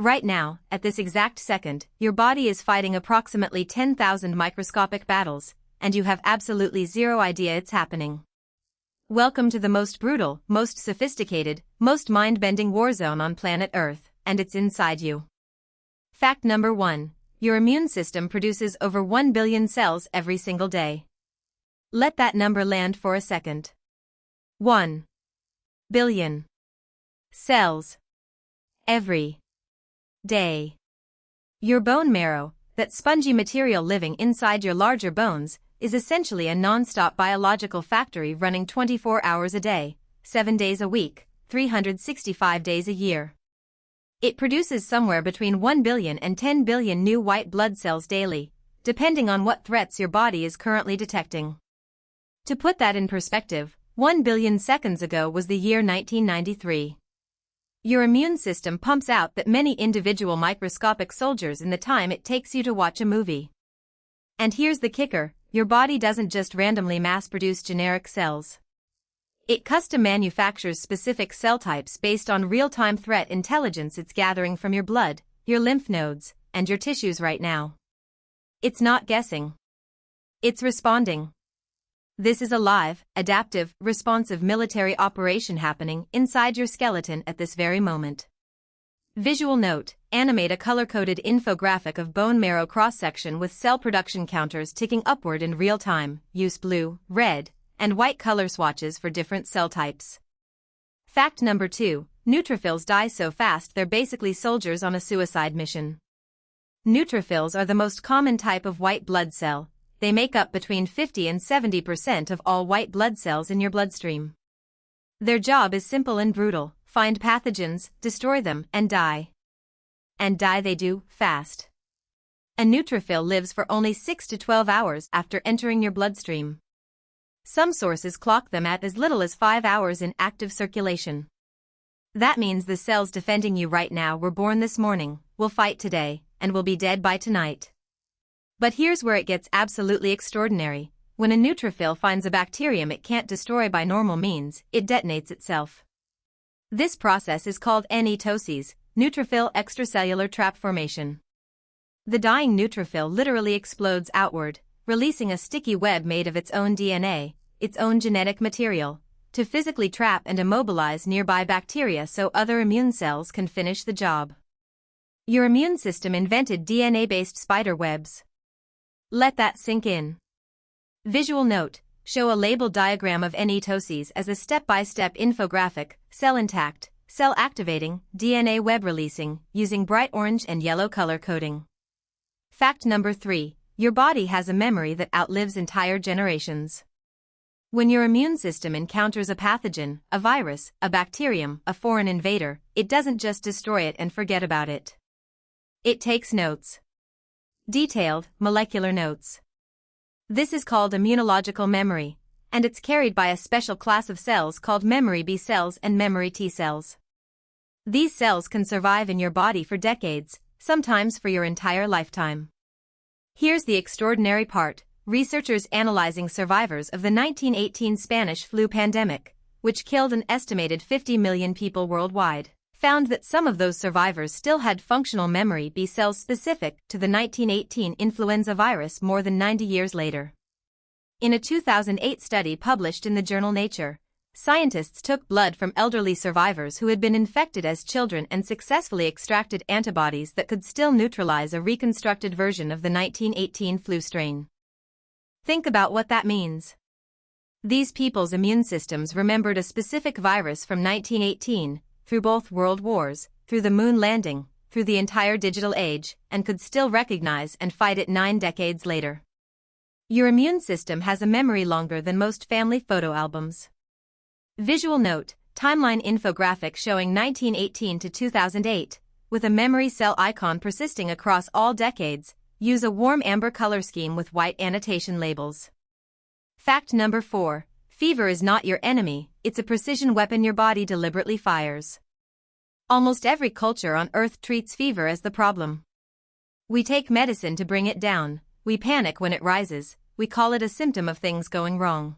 Right now, at this exact second, your body is fighting approximately 10,000 microscopic battles, and you have absolutely zero idea it's happening. Welcome to the most brutal, most sophisticated, most mind-bending war zone on planet Earth, and it's inside you. Fact number 1. Your immune system produces over 1 billion cells every single day. Let that number land for a second. 1 billion cells every day. Your bone marrow, that spongy material living inside your larger bones, is essentially a non-stop biological factory running 24 hours a day, 7 days a week, 365 days a year. It produces somewhere between 1 billion and 10 billion new white blood cells daily, depending on what threats your body is currently detecting. To put that in perspective, 1 billion seconds ago was the year 1993. Your immune system pumps out that many individual microscopic soldiers in the time it takes you to watch a movie. And here's the kicker, your body doesn't just randomly mass-produce generic cells. It custom manufactures specific cell types based on real-time threat intelligence it's gathering from your blood, your lymph nodes, and your tissues right now. It's not guessing. It's responding. This is a live, adaptive, responsive military operation happening inside your skeleton at this very moment. Visual note: animate a color-coded infographic of bone marrow cross-section with cell production counters ticking upward in real time. Use blue, red, and white color swatches for different cell types. Fact number 2. Neutrophils die so fast they're basically soldiers on a suicide mission. Neutrophils are the most common type of white blood cell. They make up between 50 and 70% of all white blood cells in your bloodstream. Their job is simple and brutal: find pathogens, destroy them, and die. And die they do, fast. A neutrophil lives for only 6 to 12 hours after entering your bloodstream. Some sources clock them at as little as 5 hours in active circulation. That means the cells defending you right now were born this morning, will fight today, and will be dead by tonight. But here's where it gets absolutely extraordinary. When a neutrophil finds a bacterium it can't destroy by normal means, it detonates itself. This process is called NETosis, neutrophil extracellular trap formation. The dying neutrophil literally explodes outward, releasing a sticky web made of its own DNA, its own genetic material, to physically trap and immobilize nearby bacteria so other immune cells can finish the job. Your immune system invented DNA-based spider webs. Let that sink in. Visual note: show a labeled diagram of NETosis as a step-by-step infographic, cell intact, cell activating, DNA web releasing, using bright orange and yellow color coding. Fact number 3. Your body has a memory that outlives entire generations. When your immune system encounters a pathogen, a virus, a bacterium, a foreign invader, it doesn't just destroy it and forget about it. It takes notes. Detailed, molecular notes. This is called immunological memory, and it's carried by a special class of cells called memory B cells and memory T cells. These cells can survive in your body for decades, sometimes for your entire lifetime. Here's the extraordinary part: researchers analyzing survivors of the 1918 Spanish flu pandemic, which killed an estimated 50 million people worldwide, found that some of those survivors still had functional memory B cells specific to the 1918 influenza virus more than 90 years later. In a 2008 study published in the journal Nature, scientists took blood from elderly survivors who had been infected as children and successfully extracted antibodies that could still neutralize a reconstructed version of the 1918 flu strain. Think about what that means. These people's immune systems remembered a specific virus from 1918, through both world wars, through the moon landing, through the entire digital age, and could still recognize and fight it 9 decades later. Your immune system has a memory longer than most family photo albums. Visual note: timeline infographic showing 1918 to 2008, with a memory cell icon persisting across all decades. Use a warm amber color scheme with white annotation labels. Fact number 4. Fever is not your enemy, it's a precision weapon your body deliberately fires. Almost every culture on Earth treats fever as the problem. We take medicine to bring it down, we panic when it rises, we call it a symptom of things going wrong.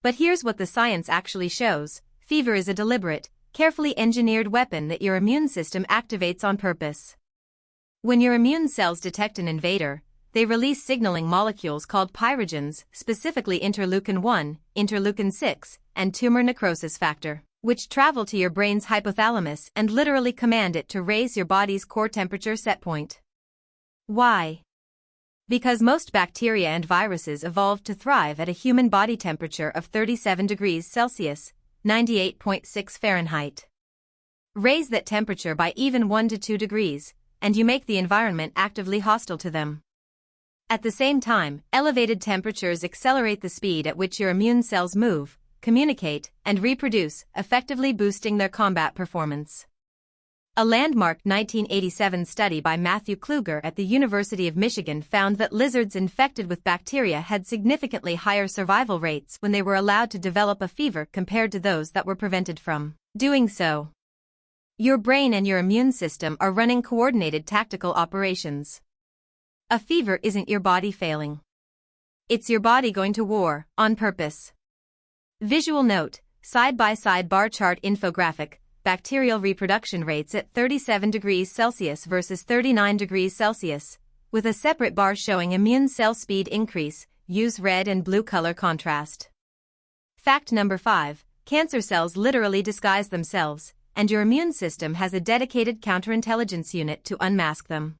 But here's what the science actually shows: fever is a deliberate, carefully engineered weapon that your immune system activates on purpose. When your immune cells detect an invader, they release signaling molecules called pyrogens, specifically interleukin-1, interleukin-6, and tumor necrosis factor, which travel to your brain's hypothalamus and literally command it to raise your body's core temperature set point. Why? Because most bacteria and viruses evolved to thrive at a human body temperature of 37 degrees Celsius, 98.6 Fahrenheit. Raise that temperature by even 1 to 2 degrees, and you make the environment actively hostile to them. At the same time, elevated temperatures accelerate the speed at which your immune cells move, communicate, and reproduce, effectively boosting their combat performance. A landmark 1987 study by Matthew Kluger at the University of Michigan found that lizards infected with bacteria had significantly higher survival rates when they were allowed to develop a fever compared to those that were prevented from doing so. Your brain and your immune system are running coordinated tactical operations. A fever isn't your body failing. It's your body going to war, on purpose. Visual note, side-by-side bar chart infographic, bacterial reproduction rates at 37 degrees Celsius versus 39 degrees Celsius, with a separate bar showing immune cell speed increase, use red and blue color contrast. Fact number 5, cancer cells literally disguise themselves, and your immune system has a dedicated counterintelligence unit to unmask them.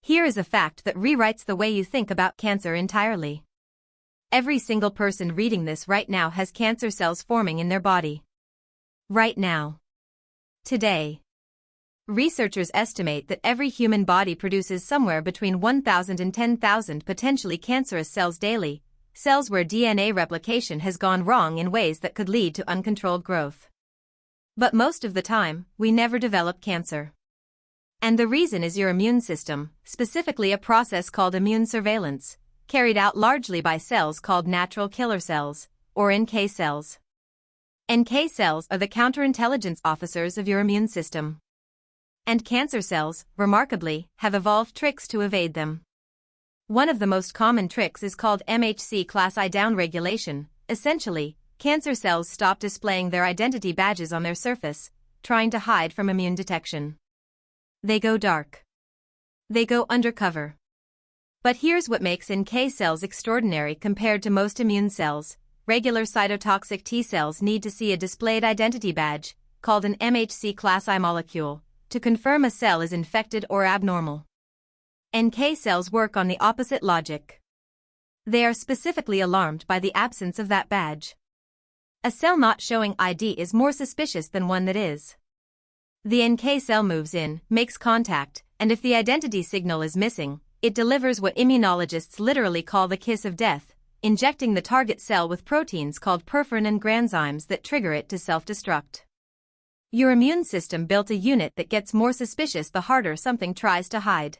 Here is a fact that rewrites the way you think about cancer entirely. Every single person reading this right now has cancer cells forming in their body. Right now. Today. Researchers estimate that every human body produces somewhere between 1,000 and 10,000 potentially cancerous cells daily, cells where DNA replication has gone wrong in ways that could lead to uncontrolled growth. But most of the time, we never develop cancer. And the reason is your immune system, specifically a process called immune surveillance, carried out largely by cells called natural killer cells, or NK cells. NK cells are the counterintelligence officers of your immune system. And cancer cells, remarkably, have evolved tricks to evade them. One of the most common tricks is called MHC class I downregulation. Essentially, cancer cells stop displaying their identity badges on their surface, trying to hide from immune detection. They go dark. They go undercover. But here's what makes NK cells extraordinary compared to most immune cells. Regular cytotoxic T cells need to see a displayed identity badge, called an MHC class I molecule, to confirm a cell is infected or abnormal. NK cells work on the opposite logic. They are specifically alarmed by the absence of that badge. A cell not showing ID is more suspicious than one that is. The NK cell moves in, makes contact, and if the identity signal is missing, it delivers what immunologists literally call the kiss of death, injecting the target cell with proteins called perforin and granzymes that trigger it to self-destruct. Your immune system built a unit that gets more suspicious the harder something tries to hide.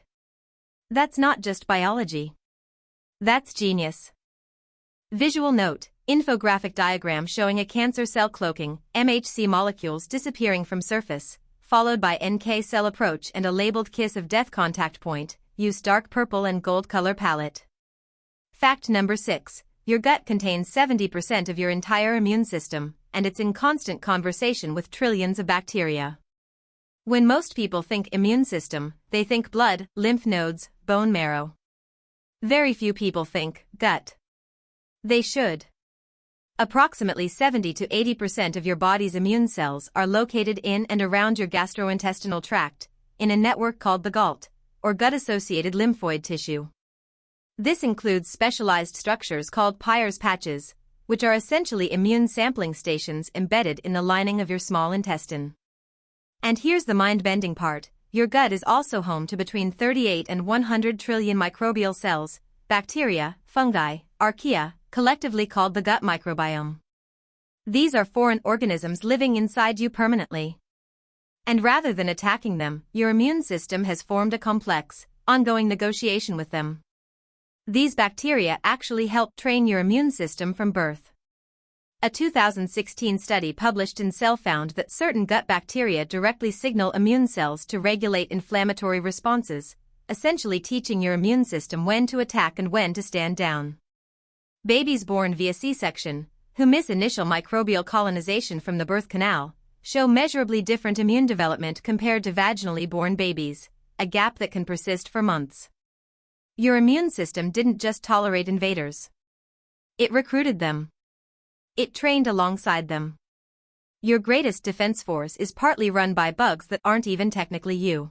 That's not just biology. That's genius. Visual note, infographic diagram showing a cancer cell cloaking, MHC molecules disappearing from surface, followed by NK cell approach and a labeled kiss of death contact point, use dark purple and gold color palette. Fact number 6, your gut contains 70% of your entire immune system, and it's in constant conversation with trillions of bacteria. When most people think immune system, they think blood, lymph nodes, bone marrow. Very few people think gut. They should. Approximately 70 to 80% of your body's immune cells are located in and around your gastrointestinal tract, in a network called the GALT, or gut-associated lymphoid tissue. This includes specialized structures called Peyer's patches, which are essentially immune sampling stations embedded in the lining of your small intestine. And here's the mind-bending part, your gut is also home to between 38 and 100 trillion microbial cells, bacteria, fungi, archaea, collectively called the gut microbiome. These are foreign organisms living inside you permanently. And rather than attacking them, your immune system has formed a complex, ongoing negotiation with them. These bacteria actually help train your immune system from birth. A 2016 study published in Cell found that certain gut bacteria directly signal immune cells to regulate inflammatory responses, essentially teaching your immune system when to attack and when to stand down. Babies born via C-section, who miss initial microbial colonization from the birth canal, show measurably different immune development compared to vaginally born babies, a gap that can persist for months. Your immune system didn't just tolerate invaders. It recruited them. It trained alongside them. Your greatest defense force is partly run by bugs that aren't even technically you.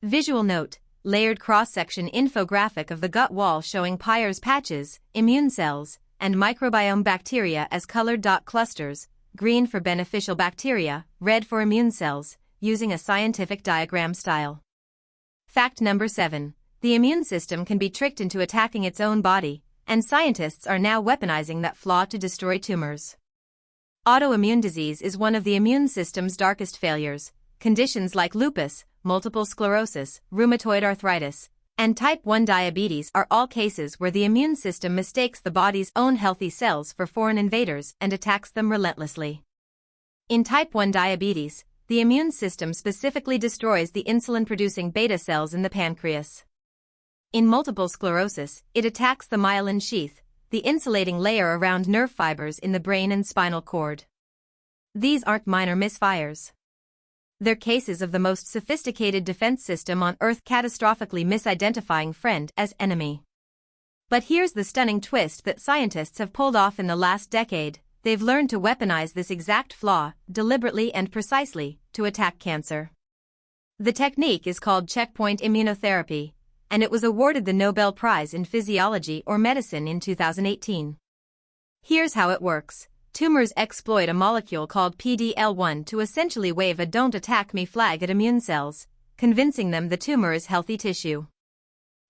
Visual note, layered cross-section infographic of the gut wall showing Peyer's patches, immune cells, and microbiome bacteria as colored dot clusters, green for beneficial bacteria, red for immune cells, using a scientific diagram style. Fact number 7. The immune system can be tricked into attacking its own body, and scientists are now weaponizing that flaw to destroy tumors. Autoimmune disease is one of the immune system's darkest failures. Conditions like lupus, multiple sclerosis, rheumatoid arthritis, and type 1 diabetes are all cases where the immune system mistakes the body's own healthy cells for foreign invaders and attacks them relentlessly. In type 1 diabetes, the immune system specifically destroys the insulin-producing beta cells in the pancreas. In multiple sclerosis, it attacks the myelin sheath, the insulating layer around nerve fibers in the brain and spinal cord. These aren't minor misfires. They're cases of the most sophisticated defense system on Earth catastrophically misidentifying friend as enemy. But here's the stunning twist that scientists have pulled off in the last decade. They've learned to weaponize this exact flaw, deliberately and precisely, to attack cancer. The technique is called checkpoint immunotherapy, and it was awarded the Nobel Prize in Physiology or Medicine in 2018. Here's how it works. Tumors exploit a molecule called PD-L1 to essentially wave a "don't attack me" flag at immune cells, convincing them the tumor is healthy tissue.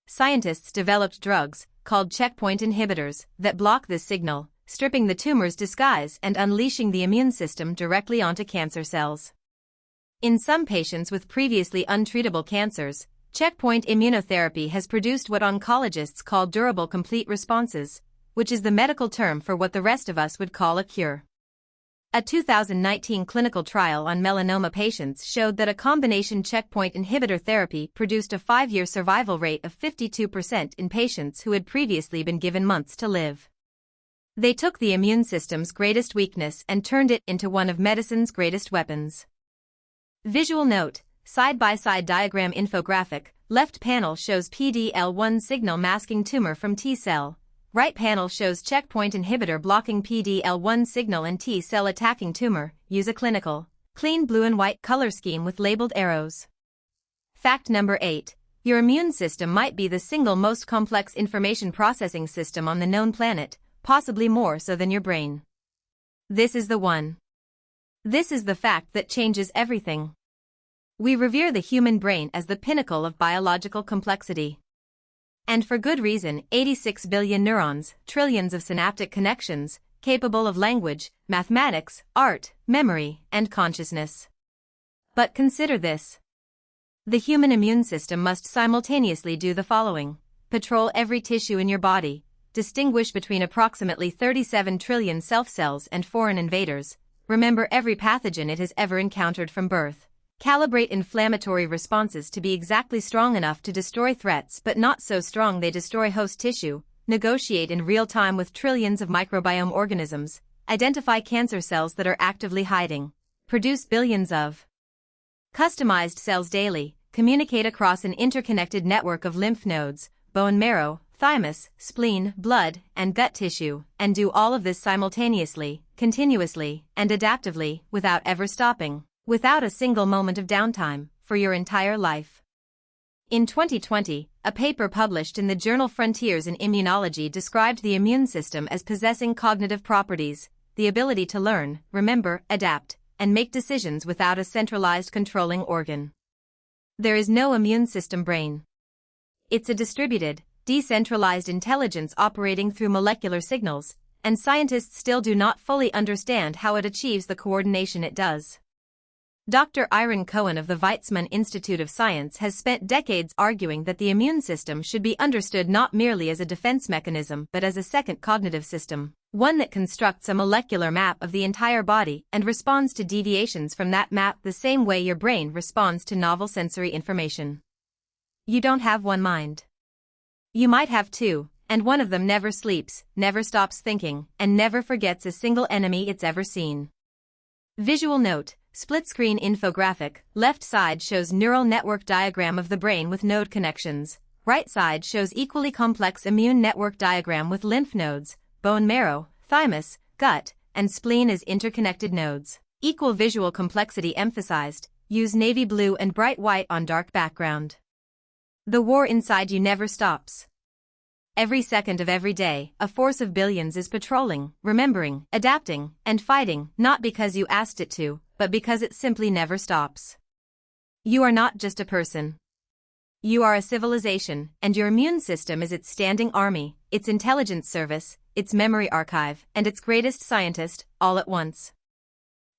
Scientists developed drugs, called checkpoint inhibitors, that block this signal, stripping the tumor's disguise and unleashing the immune system directly onto cancer cells. In some patients with previously untreatable cancers, checkpoint immunotherapy has produced what oncologists call durable complete responses, which is the medical term for what the rest of us would call a cure. A 2019 clinical trial on melanoma patients showed that a combination checkpoint inhibitor therapy produced a 5-year survival rate of 52% in patients who had previously been given months to live. They took the immune system's greatest weakness and turned it into one of medicine's greatest weapons. Visual note, side-by-side diagram infographic, left panel shows PD-L1 signal masking tumor from T-cell, right panel shows checkpoint inhibitor blocking PD-L1 signal and T-cell attacking tumor. Use a clinical, clean blue and white color scheme with labeled arrows. Fact number 8. Your immune system might be the single most complex information processing system on the known planet, possibly more so than your brain. This is the one. This is the fact that changes everything. We revere the human brain as the pinnacle of biological complexity. And for good reason. 86 billion neurons, trillions of synaptic connections, capable of language, mathematics, art, memory, and consciousness. But consider this. The human immune system must simultaneously do the following: patrol every tissue in your body, distinguish between approximately 37 trillion self cells and foreign invaders, remember every pathogen it has ever encountered from birth, calibrate inflammatory responses to be exactly strong enough to destroy threats but not so strong they destroy host tissue, negotiate in real time with trillions of microbiome organisms, identify cancer cells that are actively hiding, produce billions of customized cells daily, communicate across an interconnected network of lymph nodes, bone marrow, thymus, spleen, blood, and gut tissue, and do all of this simultaneously, continuously, and adaptively, without ever stopping, without a single moment of downtime, for your entire life. In 2020, a paper published in the journal Frontiers in Immunology described the immune system as possessing cognitive properties, the ability to learn, remember, adapt, and make decisions without a centralized controlling organ. There is no immune system brain. It's a distributed, decentralized intelligence operating through molecular signals, and scientists still do not fully understand how it achieves the coordination it does. Dr. Irene Cohen of the Weizmann Institute of Science has spent decades arguing that the immune system should be understood not merely as a defense mechanism but as a second cognitive system, one that constructs a molecular map of the entire body and responds to deviations from that map the same way your brain responds to novel sensory information. You don't have one mind. You might have two, and one of them never sleeps, never stops thinking, and never forgets a single enemy it's ever seen. Visual note, Split-screen infographic. Left side shows neural network diagram of the brain with node connections. Right side shows equally complex immune network diagram with lymph nodes, bone marrow, thymus, gut, and spleen as interconnected nodes. Equal visual complexity emphasized. Use navy blue and bright white on dark background. The war inside you never stops. Every second of every day, a force of billions is patrolling, remembering, adapting, and fighting, not because you asked it to, but because it simply never stops. You are not just a person. You are a civilization, and your immune system is its standing army, its intelligence service, its memory archive, and its greatest scientist, all at once.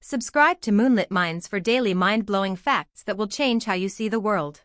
Subscribe to Moonlit Minds for daily mind-blowing facts that will change how you see the world.